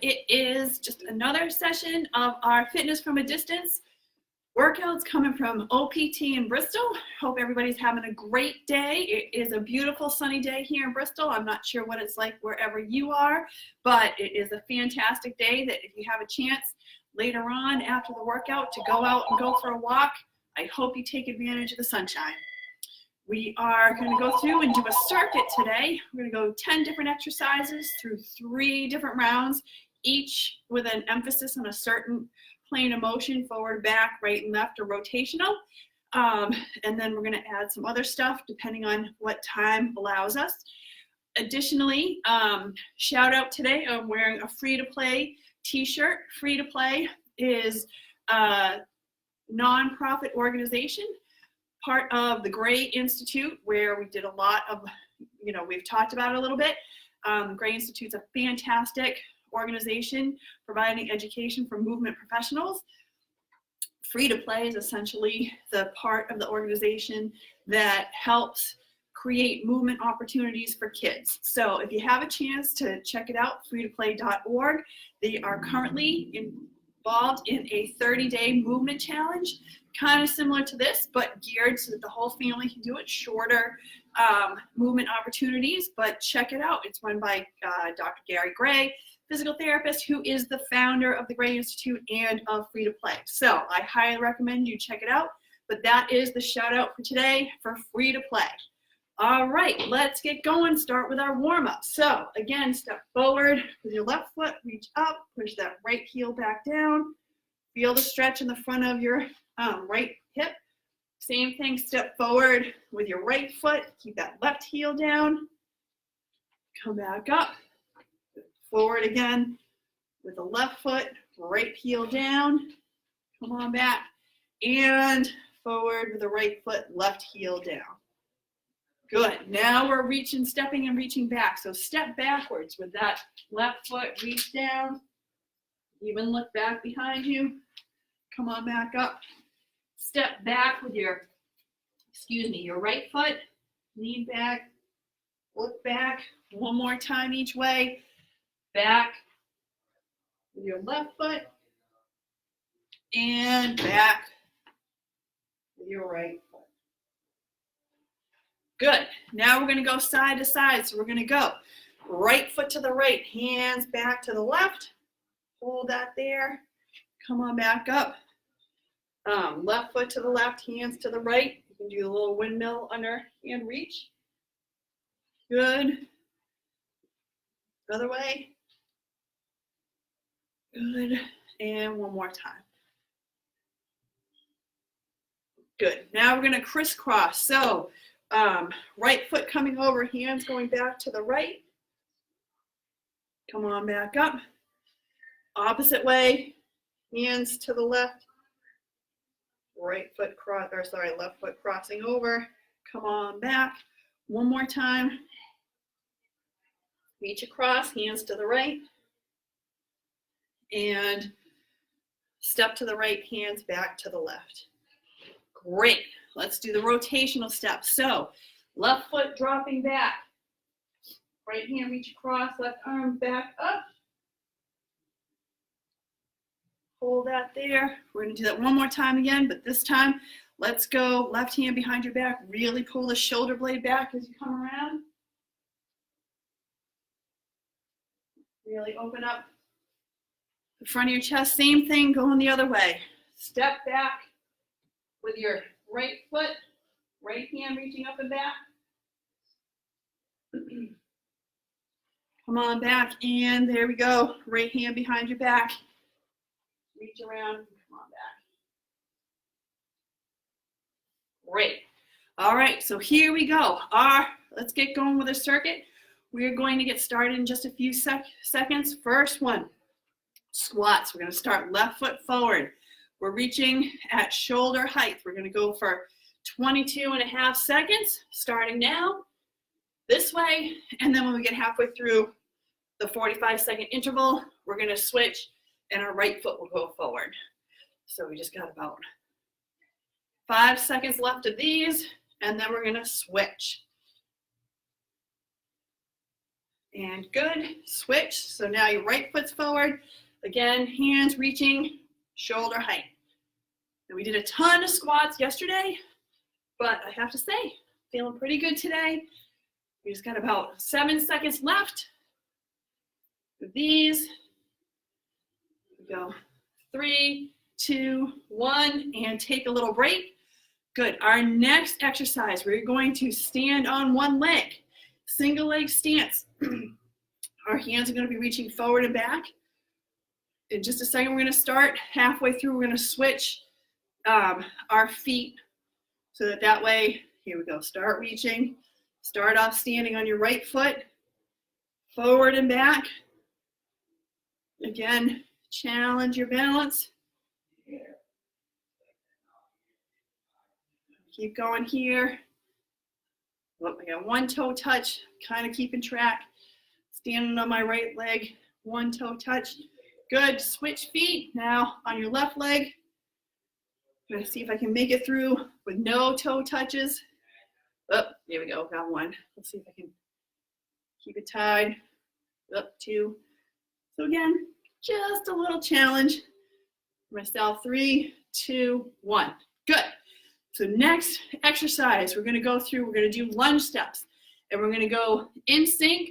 It is just another session of our Fitness from a Distance workouts coming from OPT in Bristol. Hope everybody's having a great day. It is a beautiful sunny day here in Bristol. I'm not sure what it's like wherever you are, but it is a fantastic day that if you have a chance later on after the workout to go out and go for a walk, I hope you take advantage of the sunshine. We are going to go through and do a circuit today. We're going to go 10 different exercises through 3 different rounds, each with an emphasis on a certain plane of motion, forward, back, right and left, or rotational. And then we're going to add some other stuff depending on what time allows us. Additionally, shout out today, I'm wearing a Free to Play t-shirt. Free to Play is a nonprofit organization, part of the Gray Institute, where we did a lot of, we've talked about it a little bit. Gray Institute's a fantastic organization providing education for movement professionals. Free to Play is essentially the part of the organization that helps create movement opportunities for kids. So if you have a chance to check it out, freetoplay.org. They are currently involved in a 30-day movement challenge, kind of similar to this, but geared so that the whole family can do it, shorter movement opportunities, but check it out. It's run by Dr. Gary Gray, physical therapist who is the founder of the Gray Institute and of Free to Play. So I highly recommend you check it out, but that is the shout out for today for Free to Play. All right, let's get going. Start with our warm-up. So again, step forward with your left foot, reach up, push that right heel back down. Feel the stretch in the front of your right hip. Same thing, step forward with your right foot, keep that left heel down. Come back up, forward again with the left foot, right heel down. Come on back, and forward with the right foot, left heel down. Good. Now we're stepping and reaching back. So step backwards with that left foot, reach down. Even look back behind you. Come on back up. Step back with your right foot. Lean back. Look back. One more time each way. Back with your left foot. And back with your right foot. Good. Now we're going to go side to side. So we're going to go right foot to the right, hands back to the left. Hold that there. Come on back up. Left foot to the left, hands to the right. You can do a little windmill under hand reach. Good. Other way. Good. And one more time. Good. Now we're going to crisscross. So right foot coming over, hands going back to the right. Come on back up. Opposite way, hands to the left. Left foot crossing over. Come on back. One more time. Reach across, hands to the right. And step to the right, hands back to the left. Great. Let's do the rotational steps. So left foot dropping back. Right hand reach across, left arm back up. Hold that there. We're going to do that one more time again, but this time, let's go left hand behind your back. Really pull the shoulder blade back as you come around. Really open up the front of your chest. Same thing, going the other way. Step back with your right foot, right hand reaching up and back. Come on back, and there we go. Right hand behind your back. Reach around, come on back. Great. All right, so here we go. Let's get going with the circuit. We're going to get started in just a few seconds. First one, squats. We're going to start left foot forward. We're reaching at shoulder height. We're going to go for 22.5 seconds, starting now, this way. And then when we get halfway through the 45-second interval, we're going to switch and our right foot will go forward. So we just got about 5 seconds left of these, and then we're going to switch. And good, switch. So now your right foot's forward. Again, hands reaching shoulder height. And we did a ton of squats yesterday, but I have to say, feeling pretty good today. We just got about 7 seconds left. With these, we go 3, 2, 1, and take a little break. Good. Our next exercise, we're going to stand on one leg, single leg stance. Our hands are going to be reaching forward and back. In just a second, we're going to start. Halfway through, we're going to switch our feet so that way, here we go, start reaching. Start off standing on your right foot, forward and back. Again, challenge your balance. Keep going here. Look, I got one toe touch, kind of keeping track. Standing on my right leg, one toe touch. Good, switch feet. Now on your left leg. I'm gonna see if I can make it through with no toe touches. Oh, there we go, got one. Let's see if I can keep it tied. Up, 2. So again, just a little challenge for myself. 3, 2, 1. Good. So next exercise, we're gonna go through, we're gonna do lunge steps. And we're gonna go in sync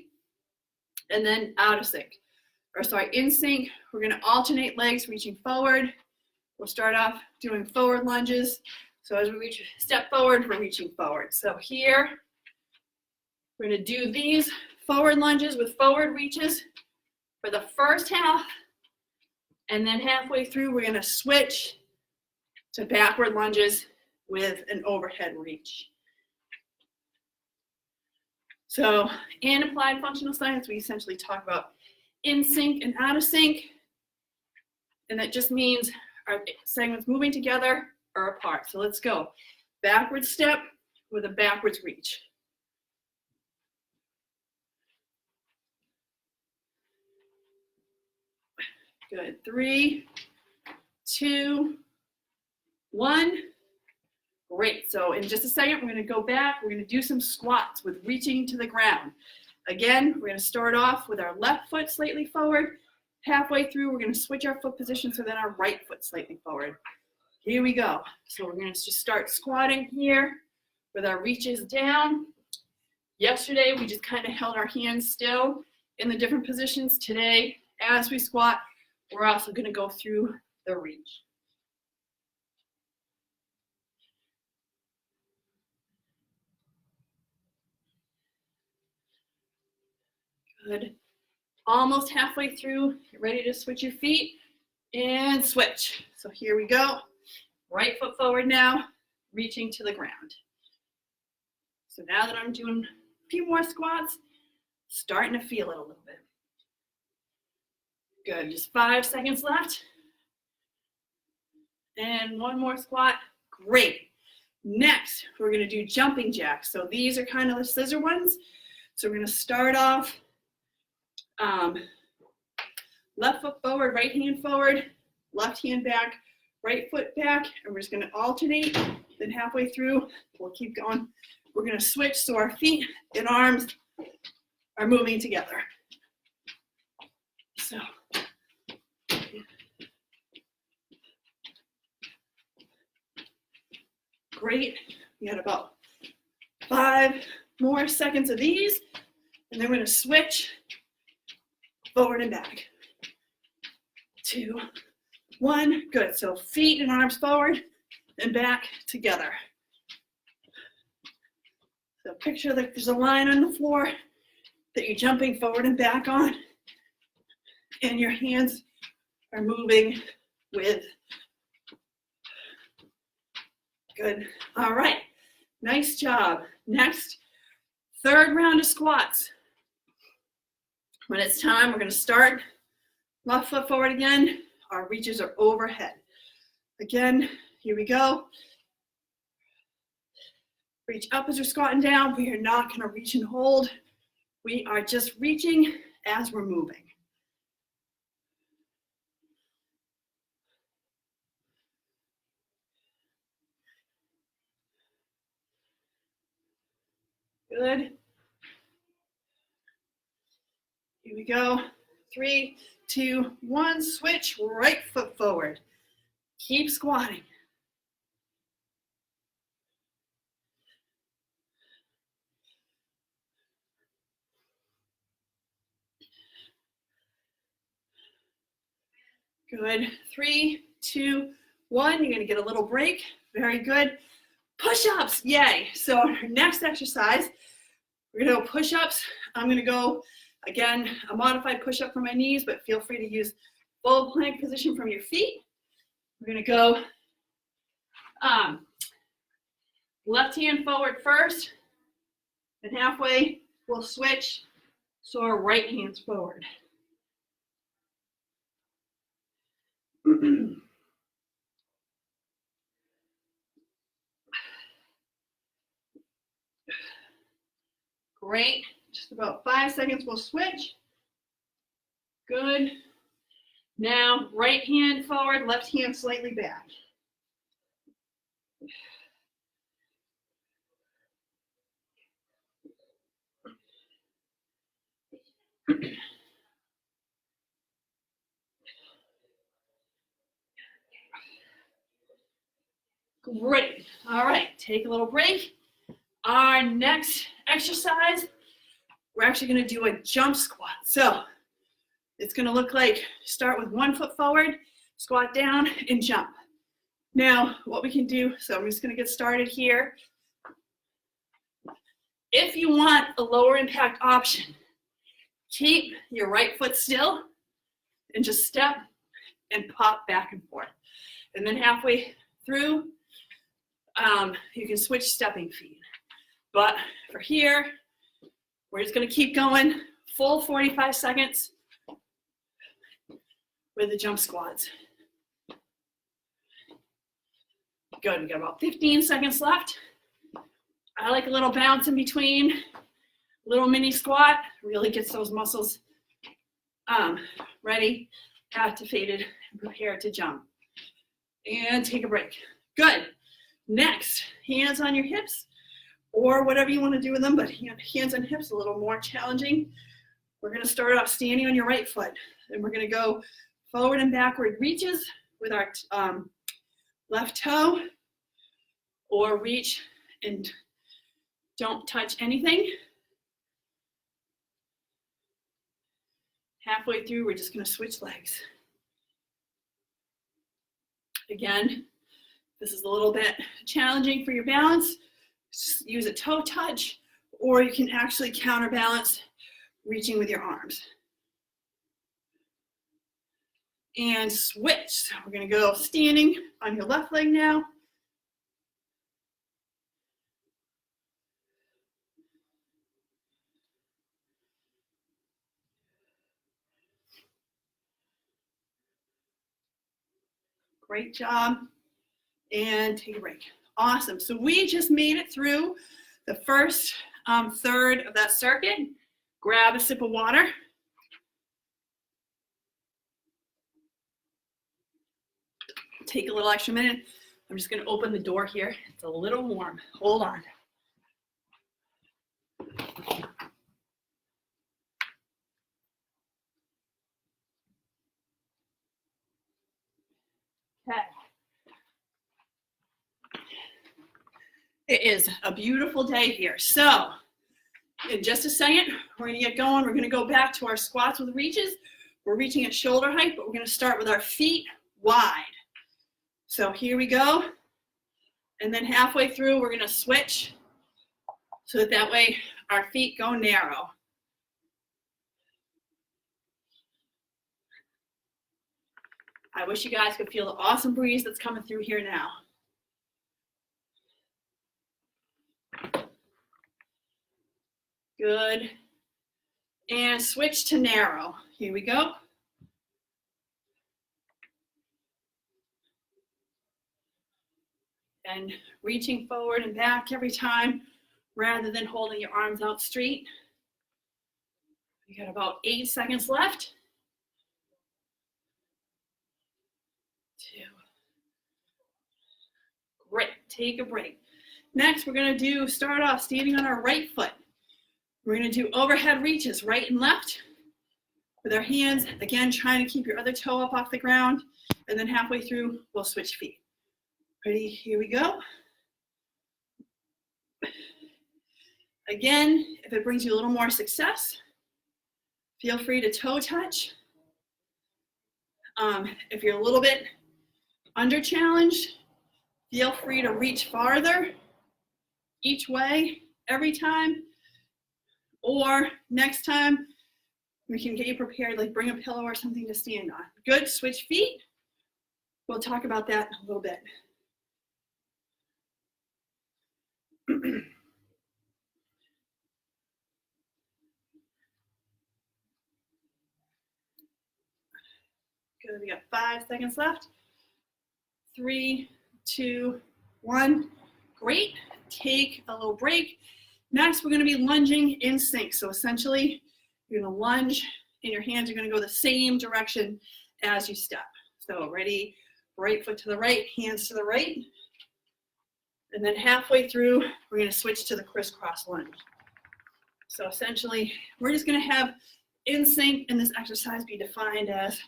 and then out of sync. Or sorry, in sync, we're gonna alternate legs reaching forward. We'll start off doing forward lunges. So as we step forward, we're reaching forward. So here, we're gonna do these forward lunges with forward reaches for the first half. And then halfway through, we're gonna switch to backward lunges with an overhead reach. So in applied functional science, we essentially talk about in sync and out of sync. And that just means our segments moving together or apart. So let's go. Backward step with a backwards reach. Good. 3, 2, 1. Great. So in just a second, we're going to go back. We're going to do some squats with reaching to the ground. Again, we're going to start off with our left foot slightly forward. Halfway through, we're going to switch our foot position so then our right foot slightly forward. Here we go. So we're going to just start squatting here with our reaches down. Yesterday, we just kind of held our hands still in the different positions. Today, as we squat, we're also going to go through the reach. Good. Almost halfway through, you're ready to switch your feet and switch. So here we go. Right foot forward now, reaching to the ground. So now that I'm doing a few more squats, starting to feel it a little bit. Good, just 5 seconds left. And one more squat, great. Next, we're gonna do jumping jacks. So these are kind of the scissor ones. So we're gonna start off left foot forward, right hand forward, left hand back, right foot back, and we're just gonna alternate. Then halfway through, we'll keep going. We're gonna switch so our feet and arms are moving together. So, great. We got about 5 more seconds of these, and then we're gonna switch forward and back. 2, 1, good. So feet and arms forward and back together. So picture like there's a line on the floor that you're jumping forward and back on, and your hands are moving with. Good. All right. Nice job. Next, third round of squats. When it's time, we're going to start left foot forward again. Our reaches are overhead. Again, here we go. Reach up as you're squatting down. We are not going to reach and hold. We are just reaching as we're moving. Good. Here we go. 3, 2, 1, switch, right foot forward. Keep squatting. Good. 3, 2, 1. You're gonna get a little break. Very good. Push-ups, yay. So our next exercise, we're gonna go push-ups. I'm gonna go, again, a modified push-up for my knees, but feel free to use full plank position from your feet. We're gonna go left hand forward first, and halfway we'll switch, so our right hand's forward. Great, just about 5 seconds, we'll switch. Good. Now, right hand forward, left hand slightly back. Great. All right, take a little break. Our next exercise, we're actually going to do a jump squat. So it's going to look like start with 1 foot forward, squat down, and jump. Now, what we can do, so I'm just going to get started here. If you want a lower impact option, keep your right foot still and just step and pop back and forth. And then halfway through, you can switch stepping feet. But for here, we're just going to keep going full 45 seconds with the jump squats. Good, we got about 15 seconds left. I like a little bounce in between, little mini squat, really gets those muscles ready, activated, and prepared to jump. And take a break. Good. Next, hands on your hips, or whatever you want to do with them, but hands on hips, a little more challenging. We're going to start off standing on your right foot, and we're going to go forward and backward reaches with our left toe, or reach and don't touch anything. Halfway through, we're just going to switch legs. Again, this is a little bit challenging for your balance. Just use a toe touch, or you can actually counterbalance reaching with your arms. And switch. So we're going to go standing on your left leg now. Great job. And take a break. Awesome. So we just made it through the first third of that circuit. Grab a sip of water. Take a little extra minute. I'm just going to open the door here. It's a little warm. Hold on. Okay. It is a beautiful day here. So in just a second, we're going to get going. We're going to go back to our squats with reaches. We're reaching at shoulder height, but we're going to start with our feet wide. So here we go. And then halfway through, we're going to switch so that way our feet go narrow. I wish you guys could feel the awesome breeze that's coming through here now. Good. And switch to narrow. Here we go. And reaching forward and back every time rather than holding your arms out straight. We got about 8 seconds left. 2. Great, take a break. Next, we're gonna start off standing on our right foot. We're gonna do overhead reaches, right and left. with our hands. Again, trying to keep your other toe up off the ground. And then halfway through, we'll switch feet. Ready? Here we go. Again, if it brings you a little more success, feel free to toe touch. If you're a little bit under challenged, feel free to reach farther each way every time. Or next time, we can get you prepared, like bring a pillow or something to stand on. Good, switch feet. We'll talk about that in a little bit. Good, we got 5 seconds left. 3, 2, 1. Great, take a little break. Next, we're gonna be lunging in sync. So essentially, you're gonna lunge and your hands are gonna go the same direction as you step. So ready, right foot to the right, hands to the right. And then halfway through, we're gonna switch to the crisscross lunge. So essentially, we're just gonna have in sync in this exercise be defined as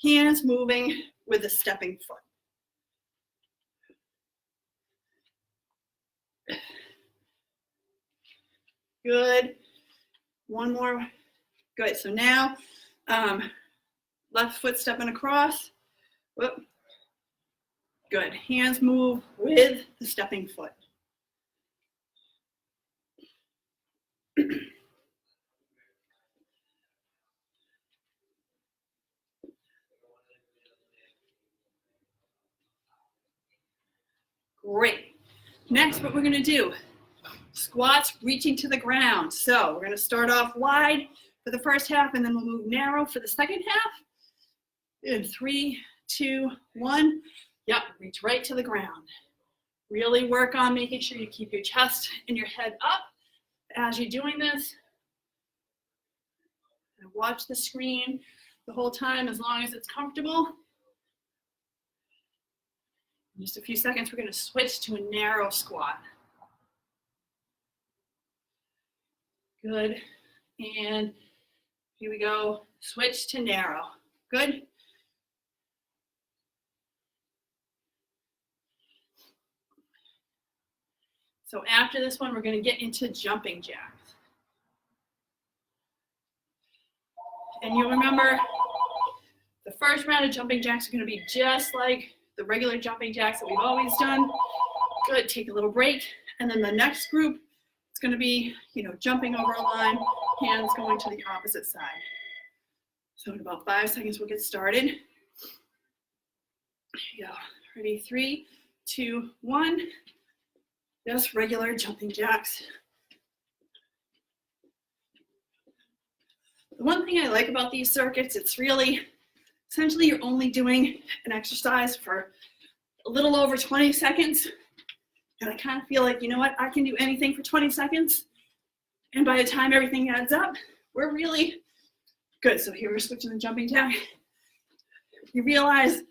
hands moving with the stepping foot. Good. One more. Good. So now, left foot stepping across. Whoop. Good. Hands move with the stepping foot. Great. Next, what we're going to do, squats reaching to the ground. So we're going to start off wide for the first half, and then we'll move narrow for the second half. In 3, 2, 1. Yep, reach right to the ground. Really work on making sure you keep your chest and your head up as you're doing this. And watch the screen the whole time as long as it's comfortable. In just a few seconds, we're going to switch to a narrow squat. Good. And here we go. Switch to narrow. Good. So after this one, we're going to get into jumping jacks. And you'll remember the first round of jumping jacks are going to be just like the regular jumping jacks that we've always done. Good, take a little break. And then the next group, it's going to be, jumping over a line, hands going to the opposite side. So in about 5 seconds, we'll get started. Here you go. Ready? 3, 2, 1. Just regular jumping jacks. The one thing I like about these circuits, it's really, essentially you're only doing an exercise for a little over 20 seconds. And I kind of feel like, you know what, I can do anything for 20 seconds. And by the time everything adds up, we're really good. So here we're switching the jumping jack. You realize,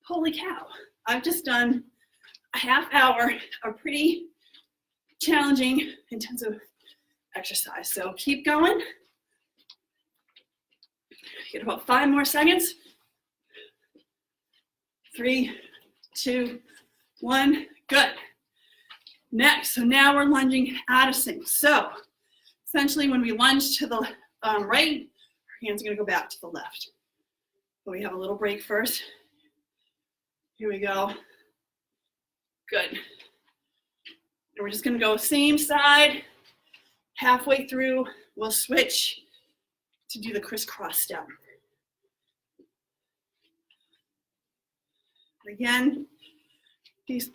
holy cow, I've just done a half hour of pretty challenging, intensive exercise. So keep going. Get about 5 more seconds. 3, 2, 1, good. Next, so now we're lunging out of sync. So essentially when we lunge to the right, our hands are gonna go back to the left. But we have a little break first. Here we go. Good. And we're just gonna go same side. Halfway through, we'll switch to do the crisscross step. Again, these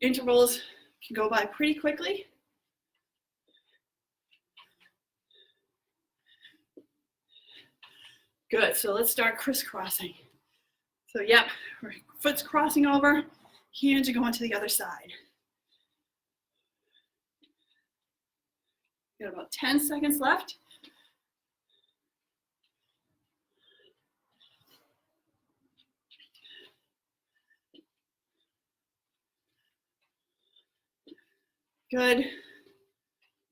intervals can go by pretty quickly. Good, so let's start crisscrossing. So yep, foot's crossing over, hands are going to the other side. Got about 10 seconds left. Good.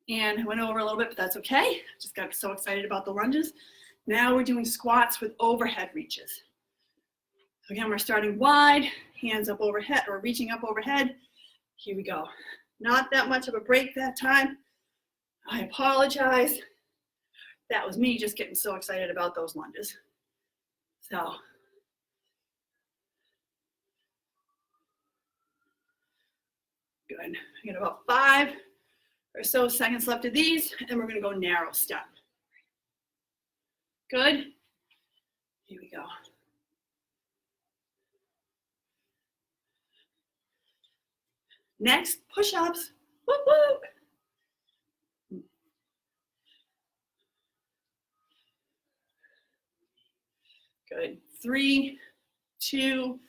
And I went over a little bit, but that's okay. Just got so excited about the lunges. Now we're doing squats with overhead reaches. So again, we're starting wide, hands up overhead, or reaching up overhead. Here we go. Not that much of a break that time. I apologize. That was me just getting so excited about those lunges. So. Good. I got about 5 or so seconds left of these, and we're going to go narrow step. Good. Here we go. Next, push-ups. Whoop, whoop. Good. 3, 2,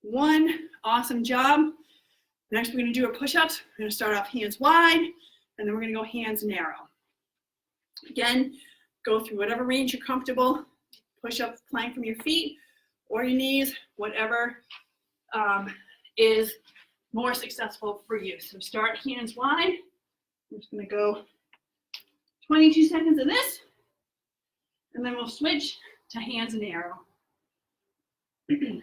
1. Awesome job. Next, we're going to do our push-ups. We're going to start off hands wide, and then we're going to go hands narrow. Again, go through whatever range you're comfortable. Push-up, plank from your feet or your knees, whatever is more successful for you. So start hands wide. I'm just going to go 22 seconds of this, and then we'll switch to hands narrow. Keep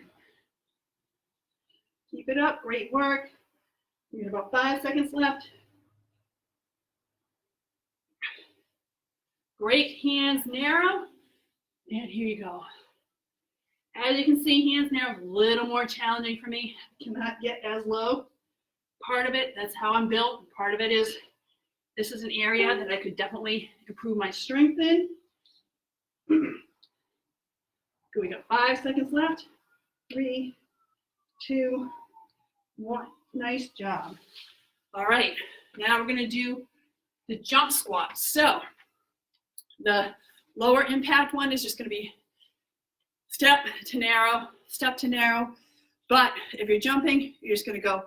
it up. Great work. We got about 5 seconds left. Great, hands narrow. And here you go. As you can see, hands narrow is a little more challenging for me. I cannot get as low. Part of it, that's how I'm built. Part of it is, this is an area that I could definitely improve my strength in. We got 5 seconds left. 3, 2, 1. Nice job. All right, now we're gonna do the jump squat. So the lower impact one is just gonna be step to narrow, but if you're jumping, you're just gonna go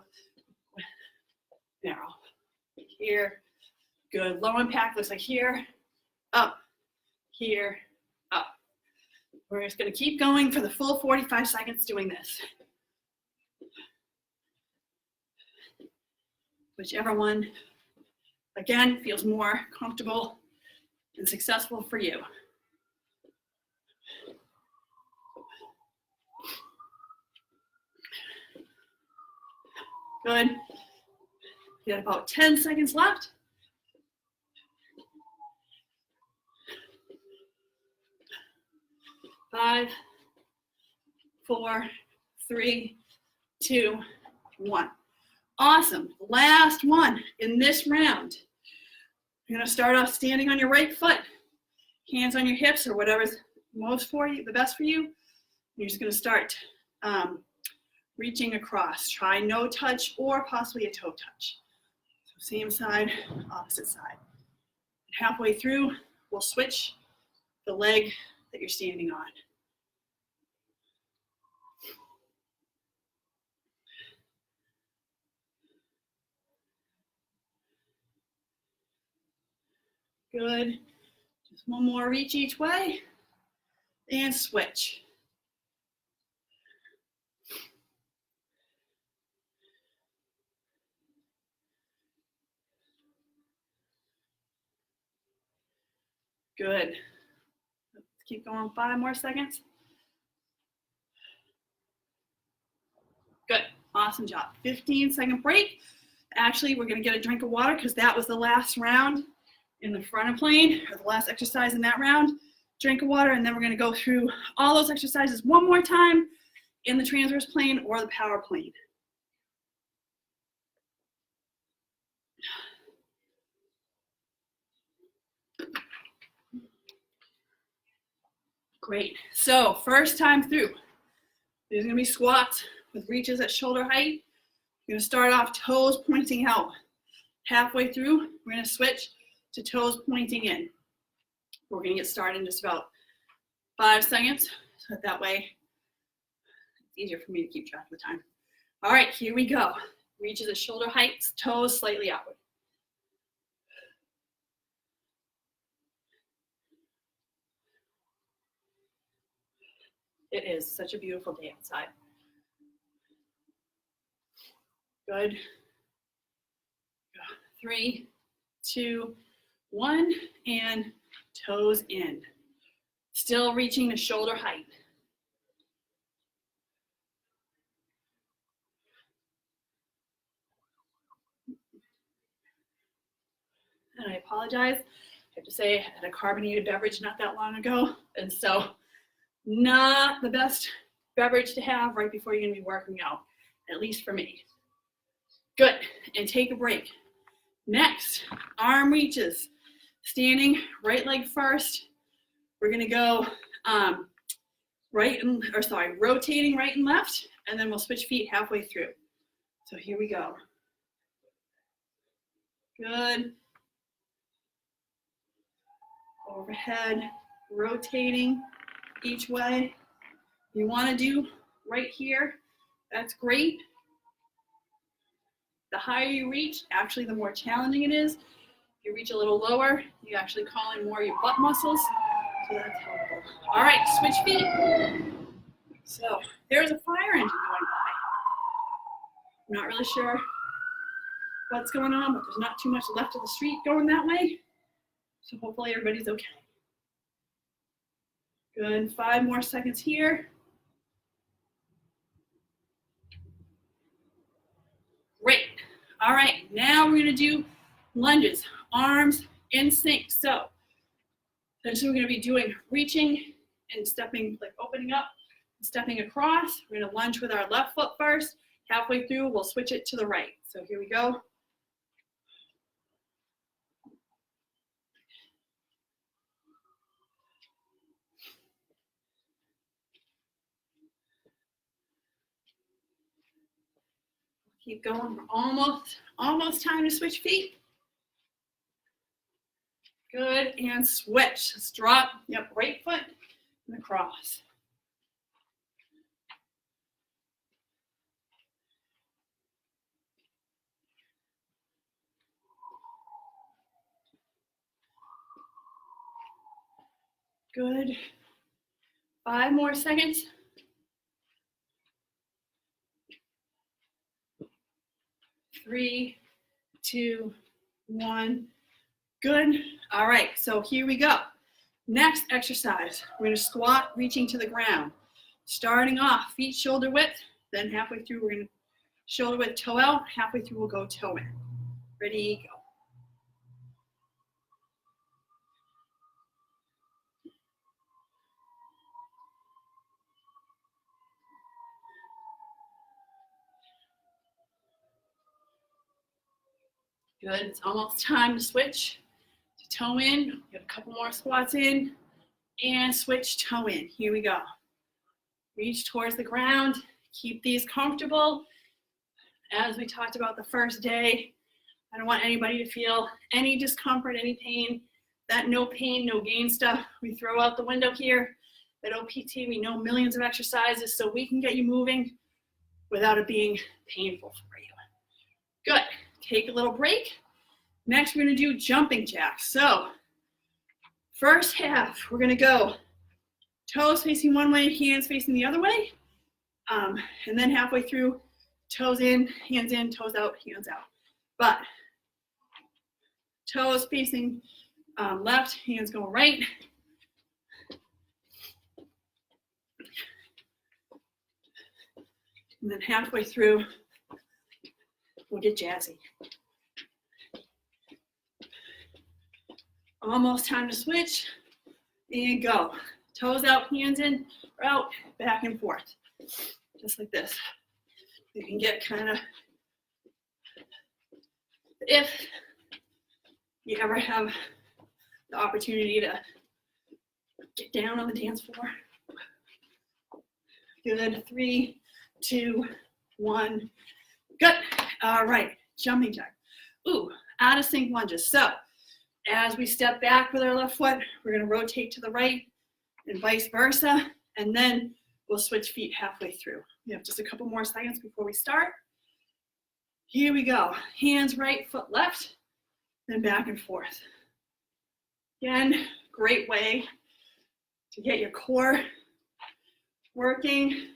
narrow. Here, good. Low impact looks like here, up, here, up. We're just gonna keep going for the full 45 seconds doing this. Whichever one, again, feels more comfortable and successful for you. Good. You got about 10 seconds left. Five, 4, 3, 2, 1. Awesome. Last one in this round. You're going to start off standing on your right foot, hands on your hips or whatever's most for you, the best for you. You're just going to start reaching across. Try no touch or possibly a toe touch. So same side, opposite side. Halfway through, we'll switch the leg that you're standing on. Good. Just one more reach each way and switch. Good. Let's keep going 5 more seconds. Good. Awesome job. 15-second break. Actually, we're going to get a drink of water because that was the last round in the frontal plane, or the last exercise in that round. Drink of water, and then we're going to go through all those exercises one more time in the transverse plane or the power plane. Great. So first time through, there's going to be squats with reaches at shoulder height. You're going to start off toes pointing out. Halfway through, we're going to switch to toes pointing in. We're going to get started in just about 5 seconds, so that way it's easier for me to keep track of the time. All right, here we go. Reaches at shoulder height, toes slightly outward. It is such a beautiful day outside. Good. 3, 2, 1, and toes in. Still reaching to shoulder height. And I apologize. I have to say I had a carbonated beverage not that long ago, and so not the best beverage to have right before you're gonna be working out, at least for me. Good, and take a break. Next, arm reaches. Standing, right leg first. We're gonna go rotating right and left, and then we'll switch feet halfway through. So here we go. Good. Overhead, rotating each way. You wanna do right here, that's great. The higher you reach, actually the more challenging it is. If you reach a little lower, you actually call in more of your butt muscles, so that's helpful. All right, switch feet. So there's a fire engine going by. I'm not really sure what's going on, but there's not too much left of the street going that way, so hopefully everybody's okay. Good, 5 more seconds here. Great. All right, now we're gonna do lunges, arms in sync. So essentially we're gonna be doing reaching and stepping, like opening up, and stepping across. We're gonna lunge with our left foot first. Halfway through, we'll switch it to the right. So here we go. Keep going, we're almost time to switch feet. Good, and switch. Let's drop, yep, right foot and across. Good. 5 more seconds. 3, 2, 1. Good. All right, so here we go. Next exercise, we're gonna squat reaching to the ground. Starting off, feet shoulder width, then halfway through we're gonna shoulder width, toe out, halfway through we'll go toe in. Ready, go. Good, it's almost time to switch to toe in. Get a couple more squats in and switch toe in. Here we go. Reach towards the ground, keep these comfortable. As we talked about the first day, I don't want anybody to feel any discomfort, any pain. That no pain, no gain stuff we throw out the window here. At OPT, we know millions of exercises, so we can get you moving without it being painful for you. Good, take a little break. Next, we're gonna do jumping jacks. So, first half, we're gonna go toes facing one way, hands facing the other way. And then halfway through, toes in, toes out, hands out. But toes facing left, hands going right. And then halfway through, we'll get jazzy. Almost time to switch and go. Toes out, hands in, or out, back and forth. Just like this. You can get kind of, if you ever have the opportunity to get down on the dance floor. Good, 3, 2, 1. Good. All right, jumping jack. Ooh, out of sync lunges. So as we step back with our left foot, we're gonna rotate to the right and vice versa. And then we'll switch feet halfway through. We have just a couple more seconds before we start. Here we go. Hands right, foot left, then back and forth. Again, great way to get your core working.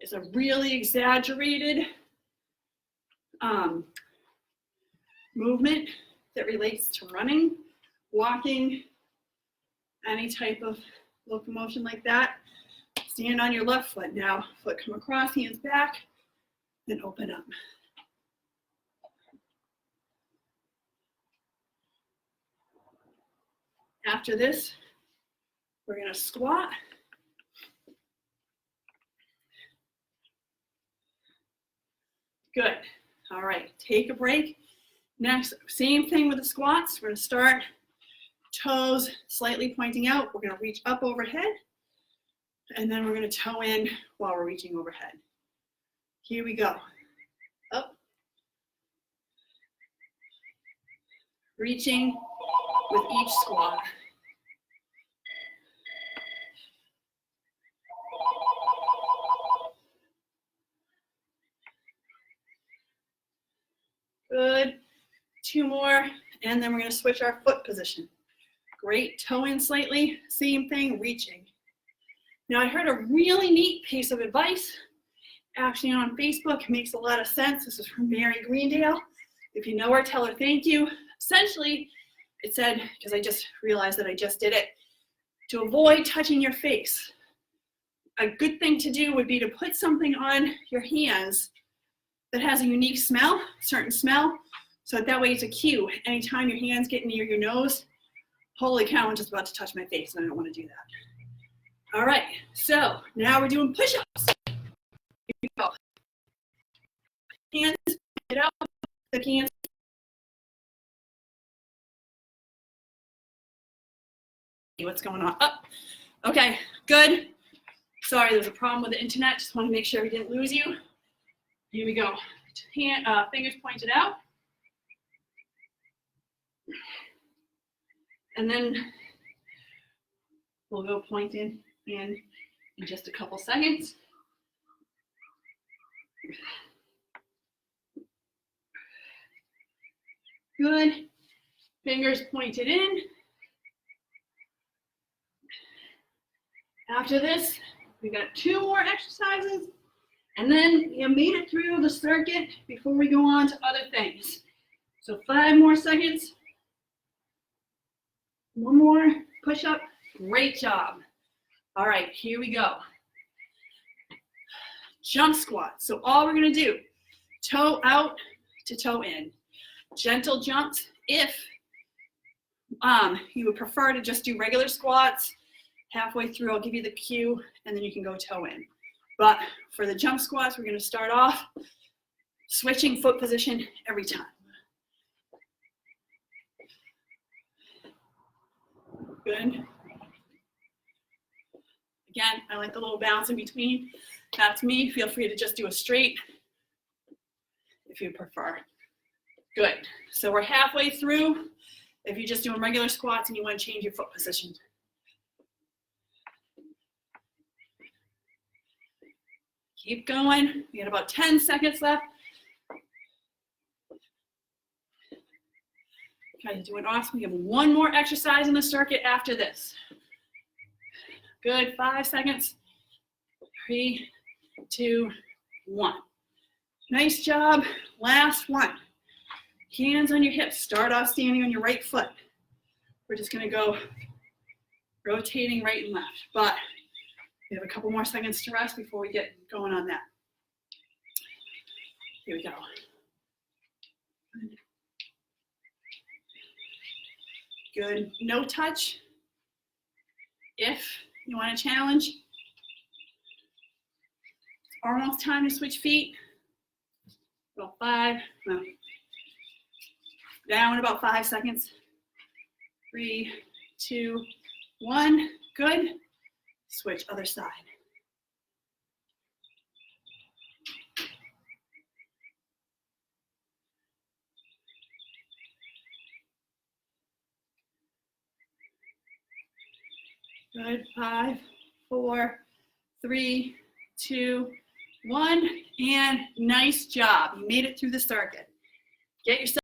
It's a really exaggerated movement that relates to running, walking, any type of locomotion like that. Stand on your left foot now. Foot come across, hands back, then open up. After this, we're going to squat. Good. All right, take a break. Next, same thing with the squats. We're going to start toes slightly pointing out. We're going to reach up overhead, and then we're going to toe in while we're reaching overhead. Here we go. Up. Reaching with each squat. Good. 2 more, and then we're going to switch our foot position. Great. Toe in slightly. Same thing, reaching. Now, I heard a really neat piece of advice actually on Facebook. It makes a lot of sense. This is from Mary Greendale. If you know her, tell her thank you. Essentially, it said, because I just realized that I just did it, to avoid touching your face. A good thing to do would be to put something on your hands that has a unique smell, certain smell, so that way it's a cue. Anytime your hands get near your nose, holy cow, I'm just about to touch my face, and I don't want to do that. All right, so now we're doing push-ups. Here we go. Hands, get out, the hands. What's going on? Up. Okay, good. Sorry, there's a problem with the internet. Just want to make sure we didn't lose you. Here we go. Fingers pointed out. And then we'll go pointing in just a couple seconds. Good. Fingers pointed in. After this, we got 2 more exercises, and then you made it through the circuit before we go on to other things. So 5 more seconds. 1 more push-up. Great job. All right, here we go. Jump squat. So all we're going to do, toe out to toe in. Gentle jumps. If you would prefer to just do regular squats, halfway through I'll give you the cue, and then you can go toe in. But for the jump squats, we're going to start off switching foot position every time. Good. Again, I like the little bounce in between. That's me. Feel free to just do a straight if you prefer. Good. So we're halfway through. If you're just doing regular squats and you want to change your foot position. Keep going. We got about 10 seconds left. Okay, doing awesome. We have 1 more exercise in the circuit after this. Good. 5 seconds. 3, 2, 1. Nice job. Last one. Hands on your hips. Start off standing on your right foot. We're just going to go rotating right and left. But we have a couple more seconds to rest before we get going on that. Here we go. Good. No touch. If you want to challenge, it's almost time to switch feet. About 5. No. Down in about 5 seconds. 3, 2, 1. Good. Switch other side. Good. 5, 4, 3, 2, 1. And nice job. You made it through the circuit. Get yourself